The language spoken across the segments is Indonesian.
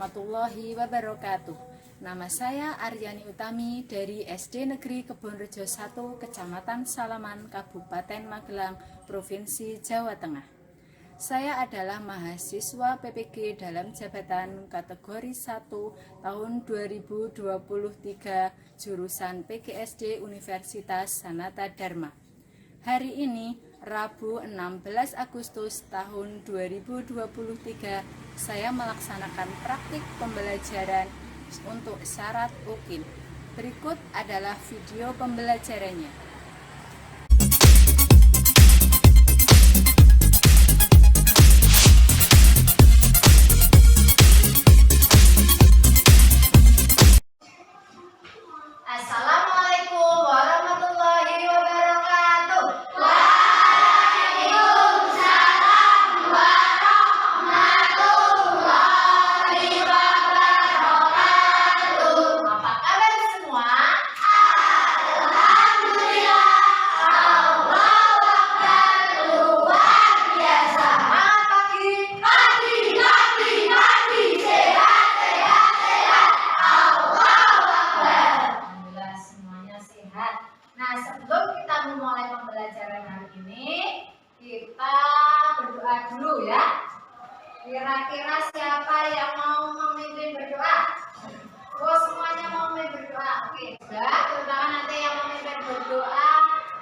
warahmatullahi wabarakatuh. Nama saya Aryani Utami dari SD Negeri Kebonrejo 1, Kecamatan Salaman, Kabupaten Magelang, Provinsi Jawa Tengah. Saya adalah mahasiswa PPG dalam jabatan kategori 1 tahun 2023 jurusan PGSD Universitas Sanata Dharma. Hari ini Rabu 16 Agustus tahun 2023 saya melaksanakan praktik pembelajaran untuk syarat UKIM. Berikut adalah video pembelajarannya. Assalamualaikum warahmatullahi wabarakatuh. Waalaikumsalam warahmatullahi wabarakatuh. Apa kabar semua? Alhamdulillah. Allahu Akbar, luar biasa. Selamat pagi. Pagi. Sehat. Allahu Akbar. Alhamdulillah semuanya sehat. Nah, sebelum kita memulai pembelajaran hari ini, kita berdoa dulu ya. Kira-kira siapa yang mau memimpin berdoa? Oh, semuanya mau memimpin berdoa. Oke, sudah. Terutama nanti yang memimpin berdoa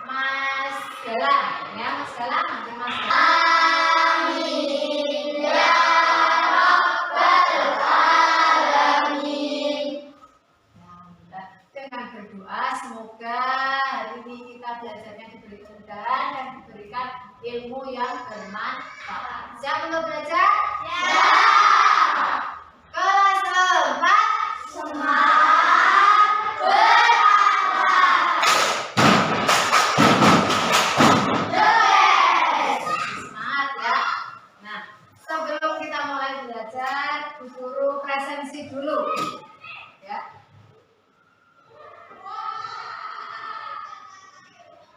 Mas Galang, ya Mas Galang, nanti Mas Galang. Amin ya rabbal alamin. Dengan berdoa semoga hari ini kita belajarnya diberi kemudahan dan diberikan ilmu yang bermanfaat. Siap untuk belajar? Ya. Kelas 4 semangat beramal. Semangat ya. Nah, sebelum kita mulai belajar, Bu Guru presensi dulu. Ya.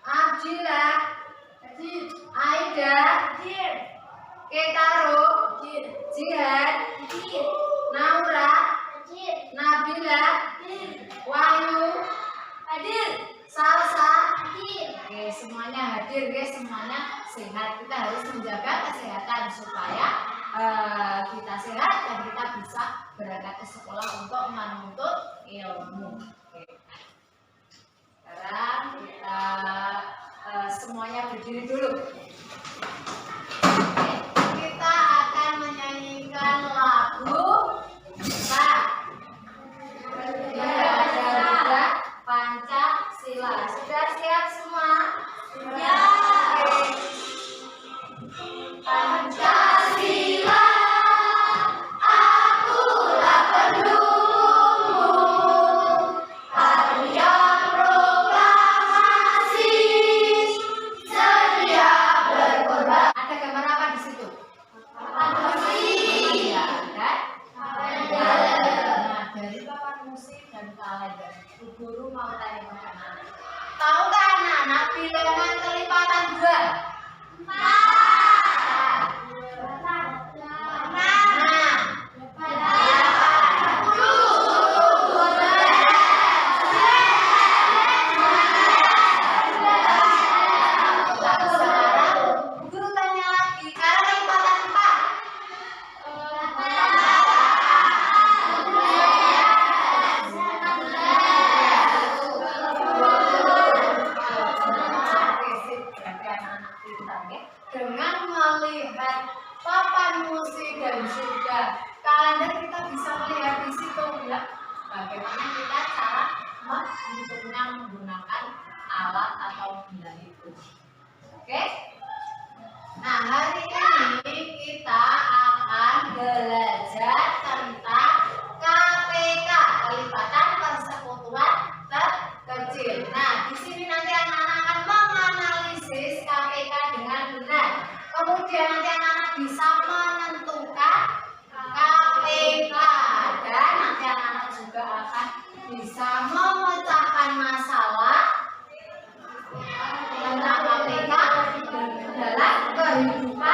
Abdillah, Aida, Ketaro, Jihad, Naura, Nabila, Wahyu, Salsa. Oke, semuanya hadir, guys. Semuanya sehat. Kita harus menjaga kesehatan supaya kita sehat dan kita bisa berangkat ke sekolah untuk menuntut ilmu. Oke. Sekarang kita semuanya berdiri dulu. Oke, kita akan menyanyikan lagu Bendera Pancasila. Sudah siap semua? Ya. Pancasila, akulah pendukung Patriot Proklamasi, sedia berkorban. Ada gambar apa di situ? Iya, kan? Nah, dari papan musik dan kalender, Bu Guru mau tanya pada anak. Tahukah anak-anak bilangan kelipatan 2? 5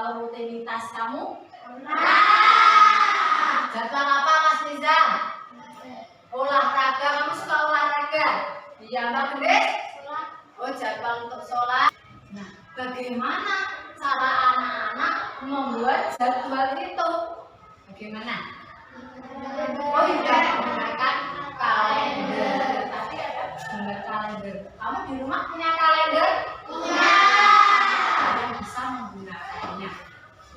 jadwal rutinitas kamu? Jadwal apa Mas Rizal? Olahraga, kamu suka olahraga? Iya Mbak Gendis? Oh, jadwal untuk sholat. Nah, bagaimana cara anak-anak membuat jadwal itu? Bagaimana? Oh iya, menggunakan kalender. Tadi ada gambar kalender. Kamu di rumah punya kalender? Punya. Kalian bisa menggunakannya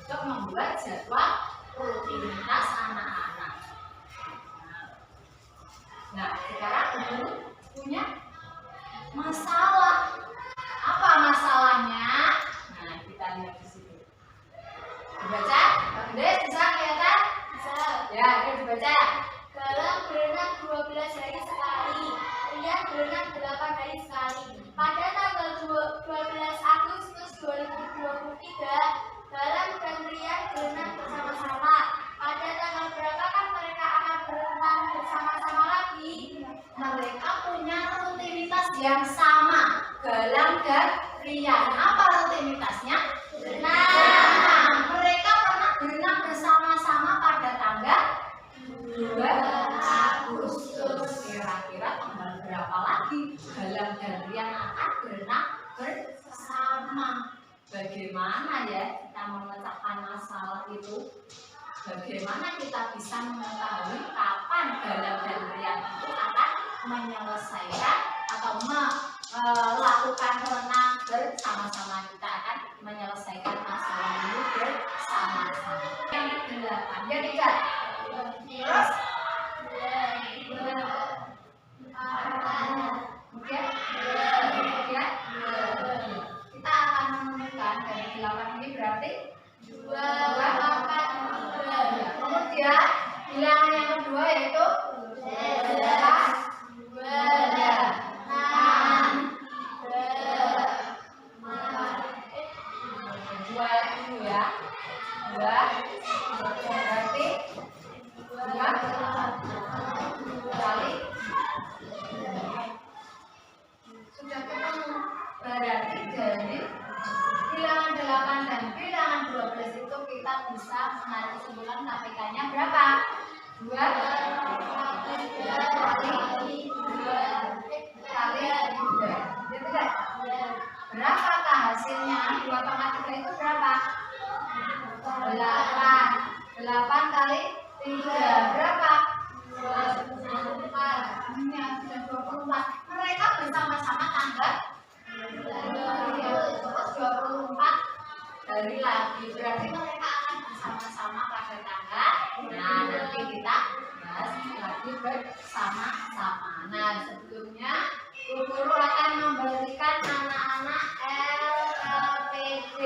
untuk membuat jadwal rutinitas anak-anak. Nah, sekarang Ibu punya masalah. Apa masalahnya? Nah, kita lihat di situ. Dibaca? Mbak Gendis bisa kelihatan? Bisa. Ya, oke dibaca. Galang berenang 12 hari sekali, Rian berenang 8 hari sekali. Pada tanggal 12 Agustus 2023, Galang dan Rian berenang bersama-sama. Pada tanggal berapakah mereka akan berenang bersama-sama lagi? Mereka punya rutinitas yang sama, Galang dan Rian. Apa rutinitasnya? Berenang. Mereka pernah berenang bersama-sama pada tanggal 2 Agustus. Kira-kira tanggal berapa lagi Galang dan Rian akan berenang bersama? Bagaimana ya kita memecahkan masalah itu? Bagaimana kita bisa mengetahui kapan Galang dan Rian itu akan menyelesaikan atau melakukan renang bersama-sama? Kita akan menyelesaikan masalah ini bersama-sama. Yang ke-8, ya tidak? Terus? Kemudian? Kita akan menemukan dari 8 ini berarti 2. Kemudian bilangan yang kedua yaitu 2 kali 3. Gitu kan? Berapakah hasilnya? 2 pangkat 3 itu berapa? 8 kali 3 berapa? 24. Ini sudah 24. Mereka bersama-sama tanggal 24 hari lagi. Berarti mereka akan bersama-sama pada tanggal. Nah, nanti kita bahas lagi bersama-sama. Nah, sebelumnya Bu Guru akan memberikan anak-anak LPD.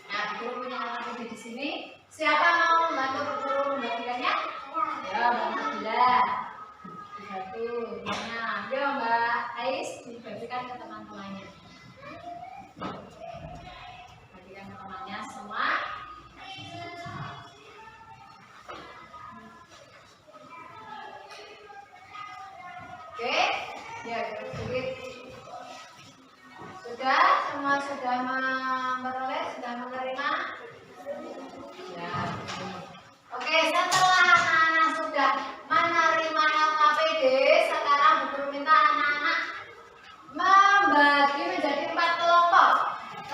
Nah, Bu Guru punya LPD di sini. Siapa mau membantu Bu Guru membagikannya? Ya, Mbak Bila. Satu, mana? Yo, Mbak Ais, dibagikan ke teman-temannya. Bagikan ke temannya semua. Oke, ya sedikit. Sudah, semua sudah memperoleh, sudah menerima. Ya. Oke, setelah anak-anak sudah menerima LKPD, sekarang Bu Guru minta anak-anak membagi menjadi 4 kelompok.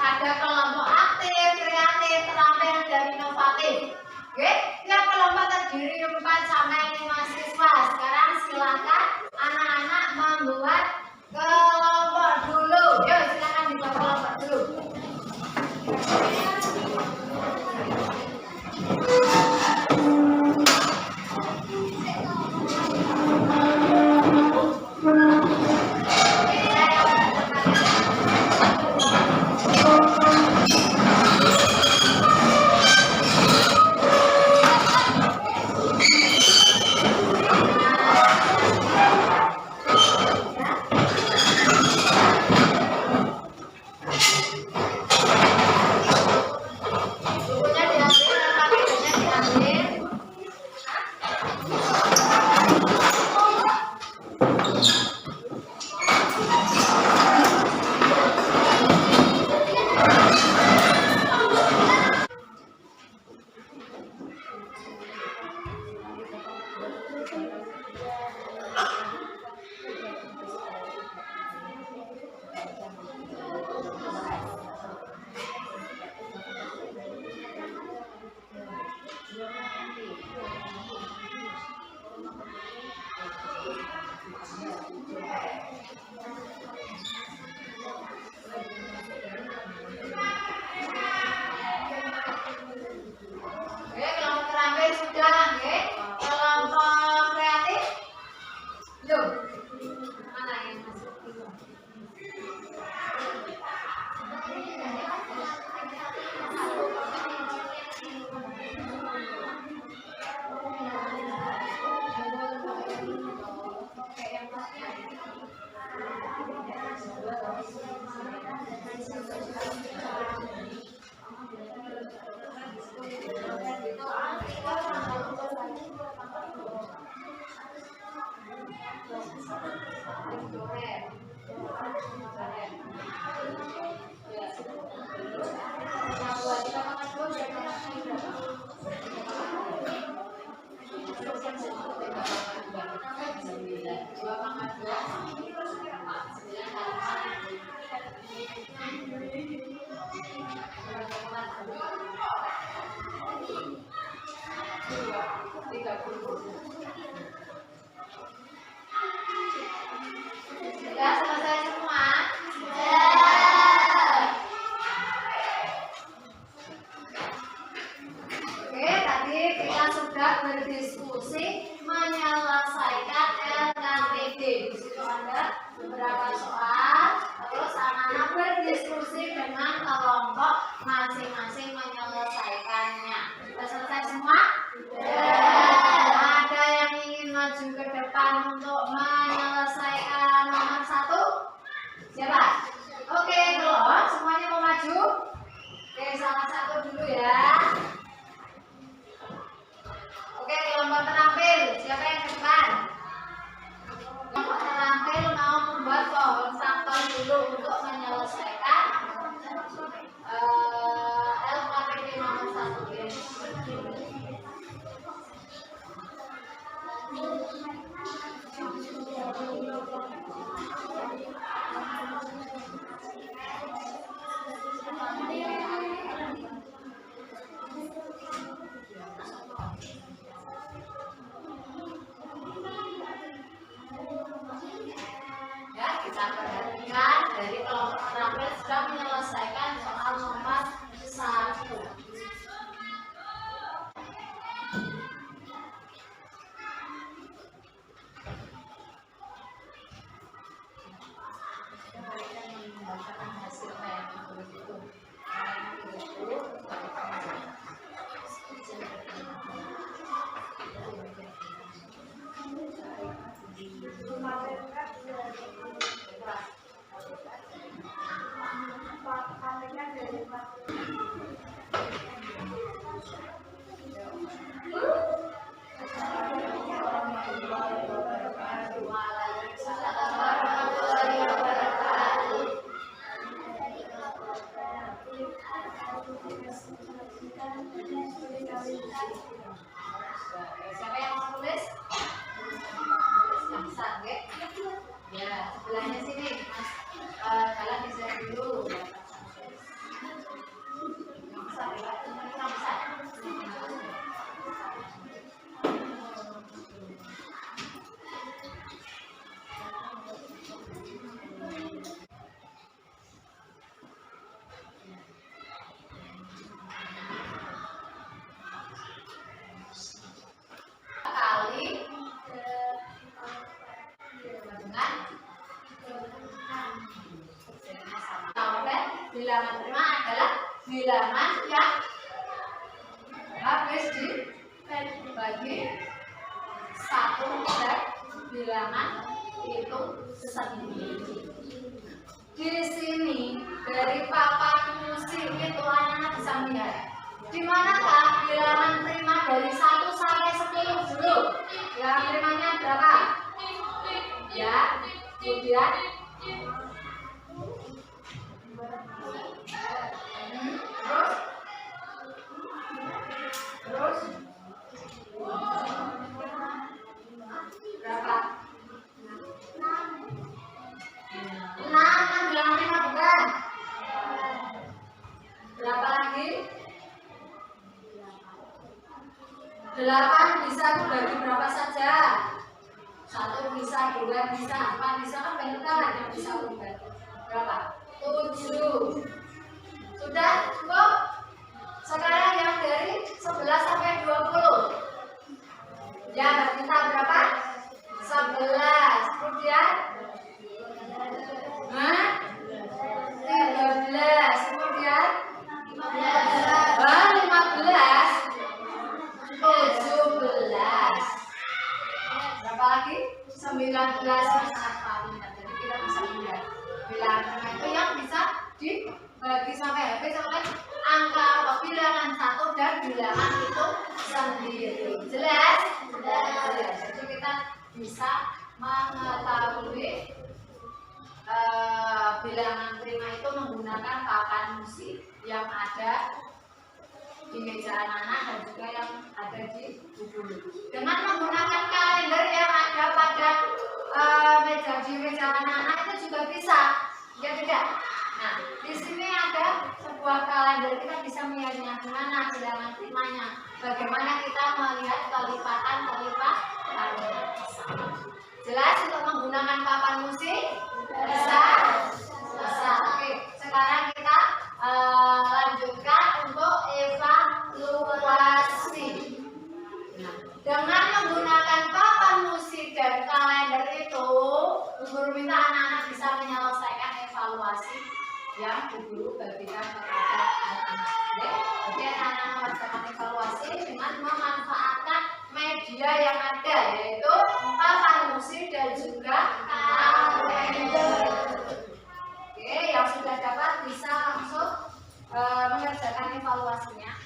Ada kelompok aktif, kreatif, terampil, dan inovatif. Oke, tiap kelompok terdiri 4 sampai 5 siswa. Sekarang silakan anak-anak membuat kelompok dulu. Yuk, silakan dibuat kelompok dulu. sudah berdiskusi menyelesaikan LKPD. Di situ ada beberapa soal, terus anak-anak berdiskusi dengan kelompok masing-masing menyelesaikannya. Sudah selesai semua? Ada yang ingin maju ke depan untuk menyelesaikan nomor 1? Siapa? Oke, kalau semuanya mau maju. Oke, salah satu dulu ya. Oke, kelompok terampil. Siapa yang ke depan? Kelompok terampil mau membuat pohon sampel dulu untuk menyelesaikan LKPD nomor 1 ya. Ya, kita perhatikan dari kelompok terampil sudah menyelesaikan soal nomor 1. Siapa yang mau tulis? Yang bisa, oke? Ya, sebelahnya sini, Mas. Kalian bisa dulu. Yang bisa, yang bisa. Bilangan prima adalah bilangan yang habis dibagi 1 dan bilangan itu sendiri. Di sini dari papan musik itu anak-anak bisa melihat di manakah bilangan prima dari 1 sampai 10 dulu. Bilangan primanya berapa? Ya, kemudian terus berapa? 6 bilangan prima bukan? Berapa lagi? 8 bisa dibagi berapa saja? 1 bisa, 2 bisa, 4 bisa, kan banyak banget yang bisa dibagi. Berapa? 7. Sudah cukup? Sekarang yang dari 11 sampai 20. Ya, kita berapa? 11. Kemudian 13. Kemudian 15. 17. Berapa lagi? 19. Sangat paling. Jadi kita bisa lihat bilangan itu yang bisa dibagi sampai habis sampai angka atau bilangan 1 dan bilangan itu sendiri. Jelas? Jelas. Jadi kita bisa mengetahui bilangan prima itu menggunakan papan musik yang ada di meja anak-anak dan juga yang ada di buku. Dengan menggunakan kalender yang ada pada meja anak-anak itu juga bisa, ya tidak? Nah, di sini ada sebuah kalender, kita bisa melihatnya gimana bilangan primanya. Bagaimana kita melihat kelipatan. Jelas untuk menggunakan papan musik? Bisa? Bisa. Oke, sekarang kita lanjutkan untuk evaluasi. Nah, meminta anak-anak bisa menyelesaikan evaluasi yang guru bagikan kepada anak-anak. Jadi anak-anak melakukan evaluasi dengan memanfaatkan media yang ada, yaitu papan musik dan juga kalender. Oke, yang sudah dapat bisa langsung mengerjakan evaluasinya.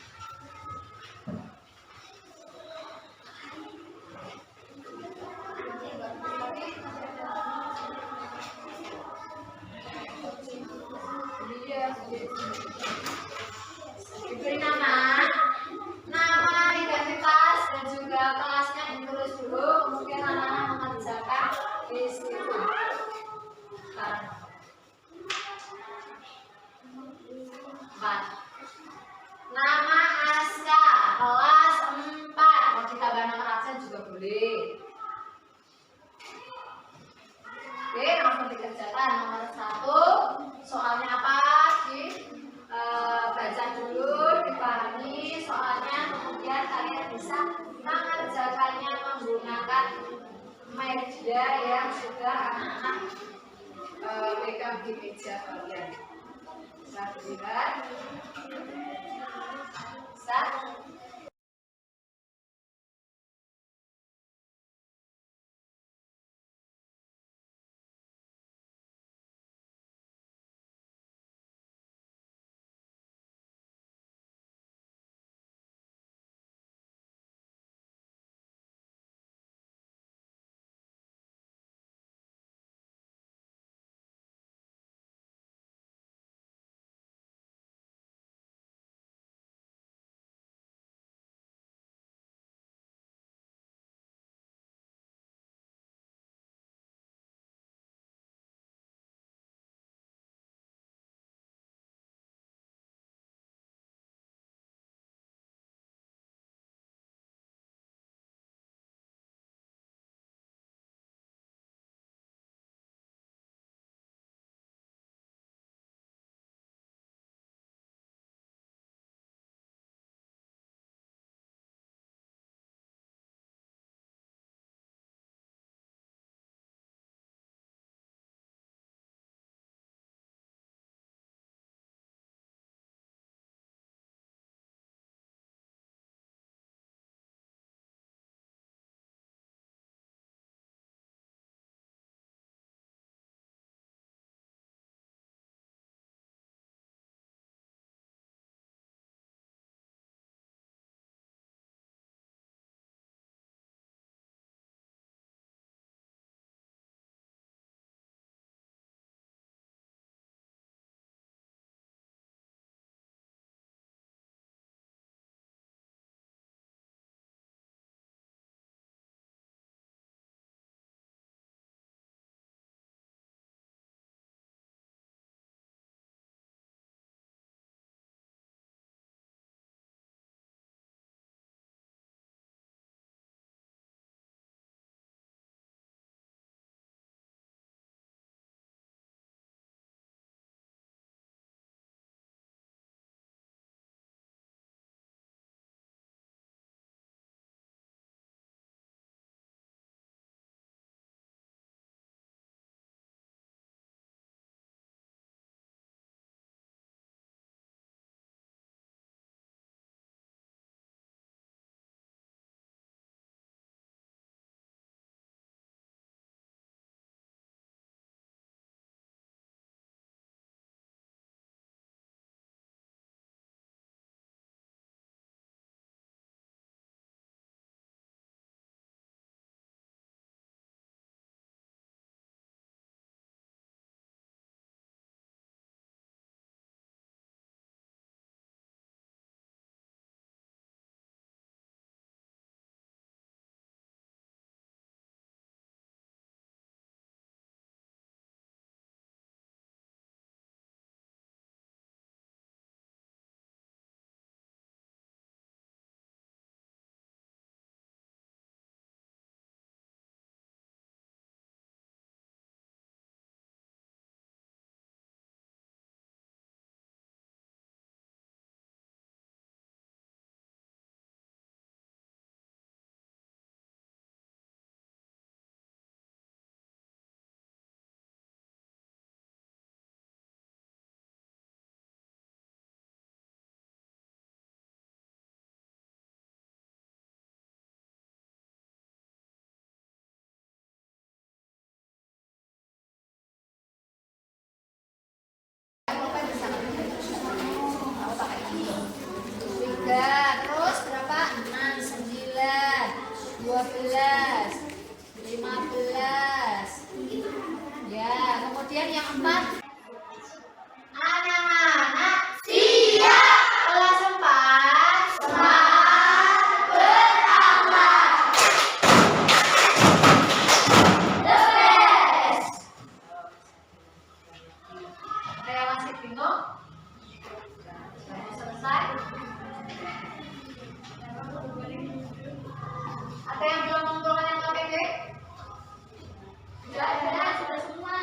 Diberi nama identitas dan juga kelasnya ditulis dulu, kemudian anak-anak mengerjakan di situ. Nama Aska kelas 4, mau ditambah nama absen juga boleh. Oke, langsung dikerjakan. Nomor 1, soalnya apa? Baca dulu, dipahami soalnya, kemudian kalian bisa mengerjakannya menggunakan media yang sudah anak-anak pegang di meja kalian. Bisa dilihat? Bisa? 14, 15. Ya, kemudian yang 4. Anak-anak siap. Kelas 4 semangat bertambah. The best. Ada yang masih bingung? Sudah selesai? Ada yang belum mengumpulkan yang KPD? Sudah ada, sudah semua.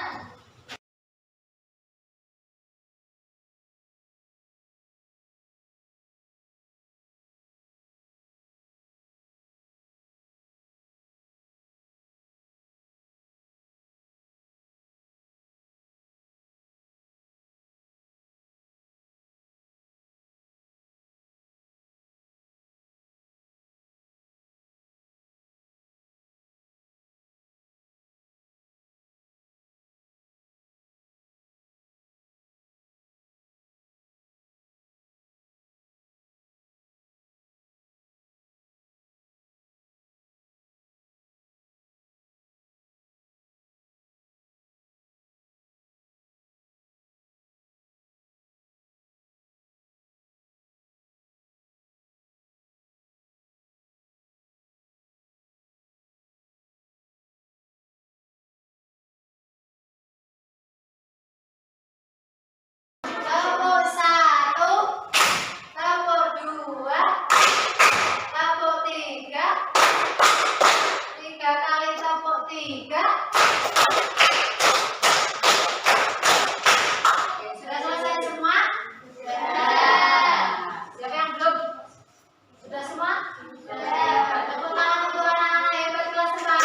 Tepuk 1, tepuk 2, tepuk 3, 3 kali tepuk 3. Oke, sudah selesai semua? Sudah. Siapa yang belum? Sudah semua? Sudah. Tepuk tangan untuk anak-anak hebat kelas 4.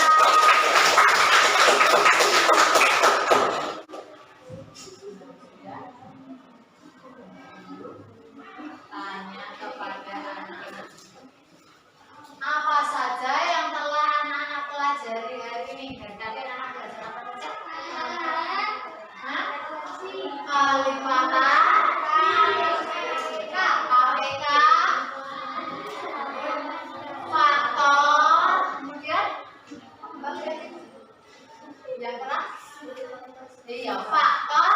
Tanya kepada anak-anak, apa saja yang telah anak-anak pelajari hari ini? Dan tadi anak belajar apa saja? Hah? Kelipatan, KPK, faktor, kemudian yang keras? Iya, faktor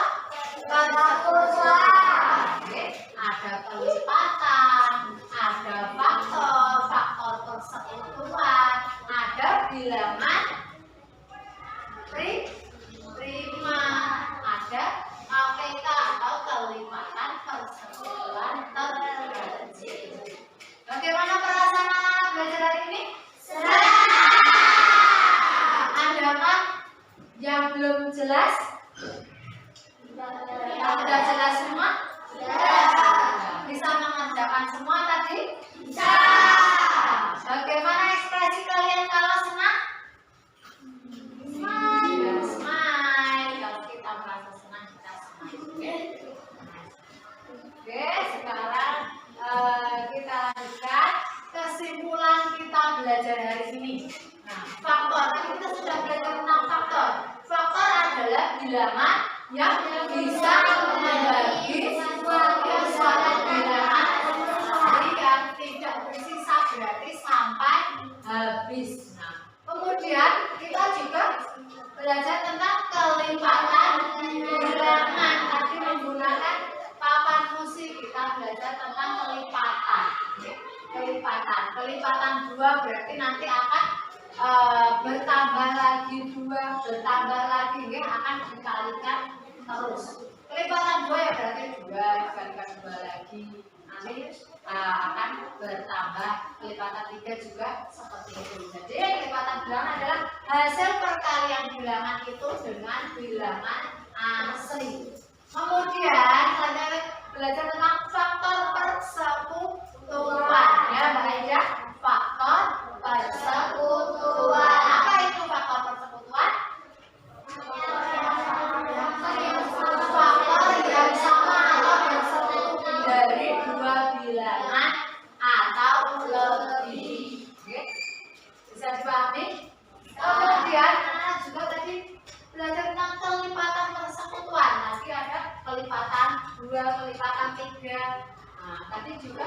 persekutuan. Oke, ada kelipatan, ada faktor persekutuan, ada bilangan prima, ada KPK atau kelipatan persekutuan terkecil. Bagaimana perasaan anak belajar hari ini? Senang. Adakah yang belum jelas? Sudah jelas semua? Sudah. Bisa mengerjakan semua tadi? Bisa. Bagaimana ekspresi kalian kalau senang? Smile. Smile. Kalau kita merasa senang, kita smile. Oke, sekarang kita lanjutkan kesimpulan kita belajar hari ini. Nah, faktor. Tadi kita sudah belajar tentang faktor. Faktor adalah bilangan yang bisa membagi suatu bilangan dari yang tidak bersisa berarti sampai habis. Nah, kemudian kita juga belajar tentang kelipatan bilangan. Tadi menggunakan papan fungsi kita belajar tentang kelipatan. Kelipatan 2 berarti nanti akan bertambah lagi 2, bertambah lagi ya, akan dikalikan terus. Kelipatan 2 ya berarti 2 dikalikan 2 lagi, nanti akan bertambah. Kelipatan 3 juga seperti itu. Jadi kelipatan bilangan adalah hasil perkalian bilangan itu dengan bilangan asli. Kemudian kita belajar tentang faktor persekutuan ya Mbak Aida. Faktor persekutuan. Apa itu faktor persekutuan? Faktor yang sama atau bersekutu dari 2 bilangan atau lebih. Oke. Bisa dipahami? Kemudian anak juga tadi belajar tentang kelipatan persekutuan. Nanti ada kelipatan 2, kelipatan 3. Nah, tadi juga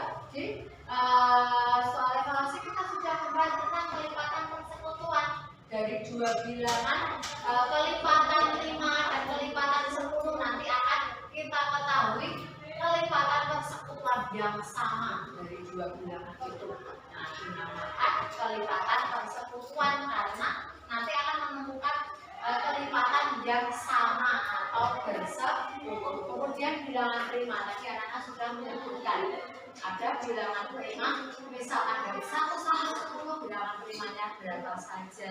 dua bilangan kelipatan 5 dan kelipatan 10 nanti akan kita ketahui kelipatan persekutuan yang sama dari dua bilangan itu. Nah, dinamakan kelipatan persekutuan karena nanti akan menemukan kelipatan yang sama atau bersekutu. Kemudian bilangan prima tadi anak-anak sudah menyebutkan ada bilangan prima, misalkan dari 1 sampai 10 bilangan primanya berapa saja.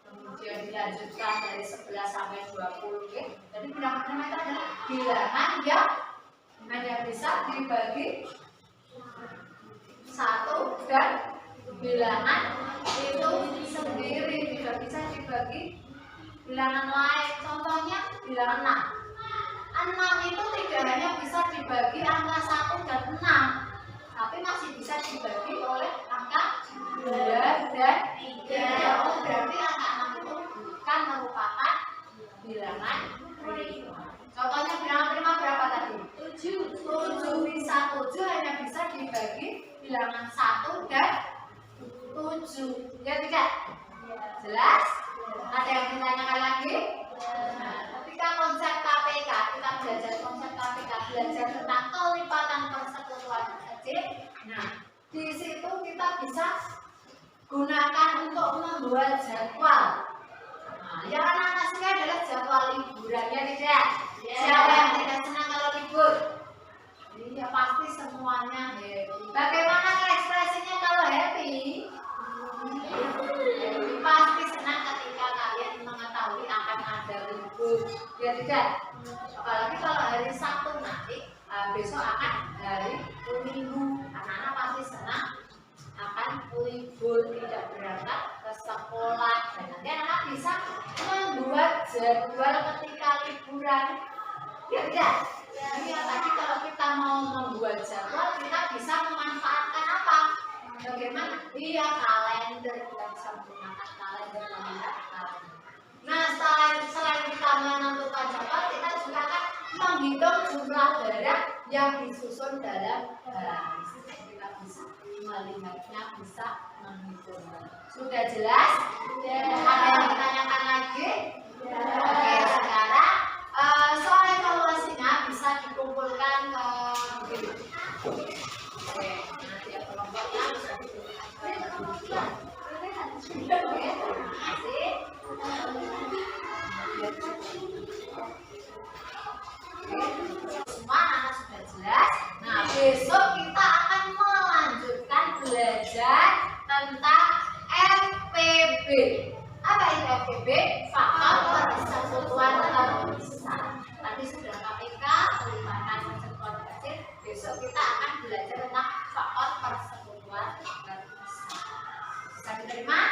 Kemudian dilanjutkan dari 11 sampai 20. Jadi bilangan prima itu adalah bilangan yang hanya bisa dibagi 1 dan bilangan itu sendiri tidak bisa dibagi bilangan lain. Contohnya bilangan 6. 6 itu tidak hanya bisa dibagi angka 1 dan 6, tapi masih bisa dibagi oleh angka 2 dan 3. Oh, berarti angka 6 itu bukan merupakan bilangan prima. Contohnya bilangan prima berapa tadi? 7 bisa 7 hanya bisa dibagi bilangan 1 dan 7. Ya tidak? Jelas? Ada yang ditanyakan lagi? Nah, ketika konsep KPK, kita belajar konsep KPK, belajar tentang kelipatan persekutuan kecil. Nah, di situ kita bisa gunakan untuk membuat jadwal. Nah, yang anak-anak suka adalah jadwal liburan, ya tidak? Siapa yang tidak senang kalau libur? Ya pasti semuanya happy. Bagaimana ekspresinya kalau happy? Pasti senang ketika kalian mengetahui akan ada libur, ya tidak? Apalagi kalau hari Sabtu nanti, besok akan hari Minggu, anak-anak pasti senang akan libur, tidak berangkat ke sekolah. Dan nanti anak-anak bisa membuat jadwal ketika liburan, ya tidak? Jadi tadi kalau kita mau membuat jadwal, kita bisa memanfaatkan apa? Bagaimana? Iya, kalender. Kita bisa menggunakan kalender, melihat kalender. Nah, selain kita menentukan jadwal, kita juga akan menghitung jumlah barang yang disusun dalam baris. Kita bisa melihatnya, bisa menghitungnya. Sudah jelas? Ada yang ditanyakan lagi? Oke, sekarang soal evaluasinya bisa dikumpulkan ke begini. Oke, nanti ya kelompoknya bisa dikumpulkan. Oke, terima kasih. Semua anak sudah jelas. Nah, besok kita akan melanjutkan belajar tentang FPB. Apa itu FPB? Faktor persekutuan terbesar. Tadi sudah KPK, kelipatan persekutuan kecil. Besok kita akan belajar tentang faktor persekutuan terbesar. Bisa diterima?